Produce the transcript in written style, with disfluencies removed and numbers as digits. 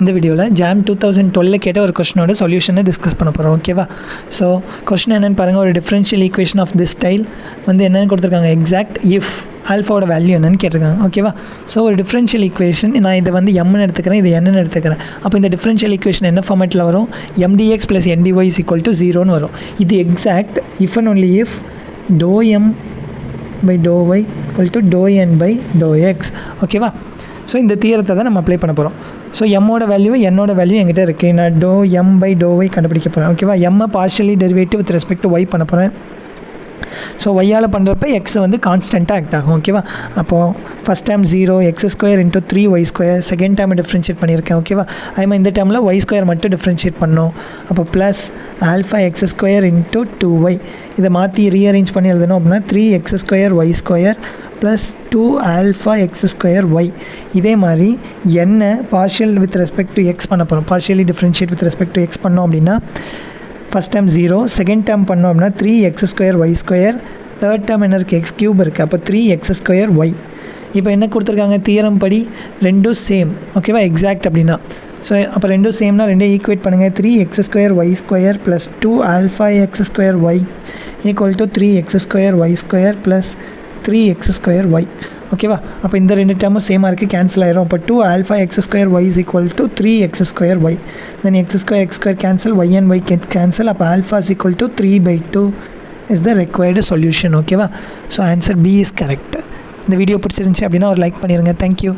இந்த வீடியோவில் ஜாம் 2012 கேட்ட ஒரு கொஸ்டினோட சொல்யூஷனை டிஸ்கஸ் பண்ண போகிறோம். ஓகேவா? ஸோ கொஸ்டின் என்னென்னு பாருங்கள். ஒரு differential equation of this style வந்து என்னென்னு கொடுத்துருக்காங்க, எக்ஸாக்ட் இஃப் ஆல்ஃபாவோட வேல்யூ என்னன்னு கேட்டிருக்காங்க. ஓகேவா? ஸோ ஒரு டிஃப்ரென்ஷியல் ஈக்குவேஷன், நான் இதை வந்து எம்னு எடுத்துக்கிறேன், இது என்னன்னு எடுத்துக்கிறேன். அப்போ இந்த டிஃப்ரென்ஷியல் ஈக்குவேஷன் என்ன ஃபார்மேட்டில் வரும், mdx + ndy = 0ன்னு வரும். இது exact if and only if ∂m/∂y = ∂n/∂x. ஓகேவா? ஸோ இந்த தியரத்தை தான் நம்ம அப்ளை பண்ண போகிறோம். ஸோ எம்மோட வேல்யூ என்னோட வேல்யூ என்கிட்ட இருக்குது. நான் ∂m/∂y கண்டுபிடிக்க போகிறேன். ஓகேவா? எம்மை partially derivative with respect to y பண்ண போகிறேன். ஸோ ஒய்யால் பண்ணுறப்ப எக்ஸ் வந்து கான்ஸ்டண்ட்டாக ஆக்ட் ஆகும். ஓகேவா? அப்போது first time 0 x² × 3y², second time differentiate பண்ணியிருக்கேன். ஓகேவா? அதேமாதிரி இந்த டைமில் y² மட்டும் டிஃப்ரென்ஷியேட் பண்ணோம். அப்போ ப்ளஸ் α(x² × 2y). இதை மாற்றி ரீஅரேஞ்ச் பண்ணி எழுதணும் அப்படின்னா 3x² y² + 2α(x²y). இதே மாதிரி என்ன partial with respect to X பண்ண போகிறோம். Partially differentiate with respect to X பண்ணோம் அப்படின்னா ஃபஸ்ட் டைம் 0, செகண்ட் டைம் பண்ணோம் அப்படின்னா 3x² y², தேர்ட் டைம் என்ன இருக்குது, x³ இருக்குது. அப்போ 3x²y. இப்போ என்ன கொடுத்துருக்காங்க, தியரம் படி ரெண்டும் சேம். ஓகேவா? எக்ஸாக்ட் அப்படின்னா ஸோ அப்போ ரெண்டும் சேம்னா ரெண்டே ஈக்குவேட் பண்ணுங்கள். 3x² y² + 2α(x²y) = 3x² y² + 3x²y. ஓகேவா? அப்போ இந்த ரெண்டு டேர்மும் சேமாக இருக்குது, கேன்சல் ஆயிரும். அப்போ 2α(x²y) = 3x²y. Then x² cancel, y and y cancel. அப்போ α = 3/2 இஸ் த ரெக்வயர்டு சொல்யூஷன். ஓகேவா? So answer B is correct. இந்த வீடியோ பிடிச்சிருந்துச்சி அப்படின்னா ஒரு லைக் பண்ணிடுங்க. தேங்க்யூ.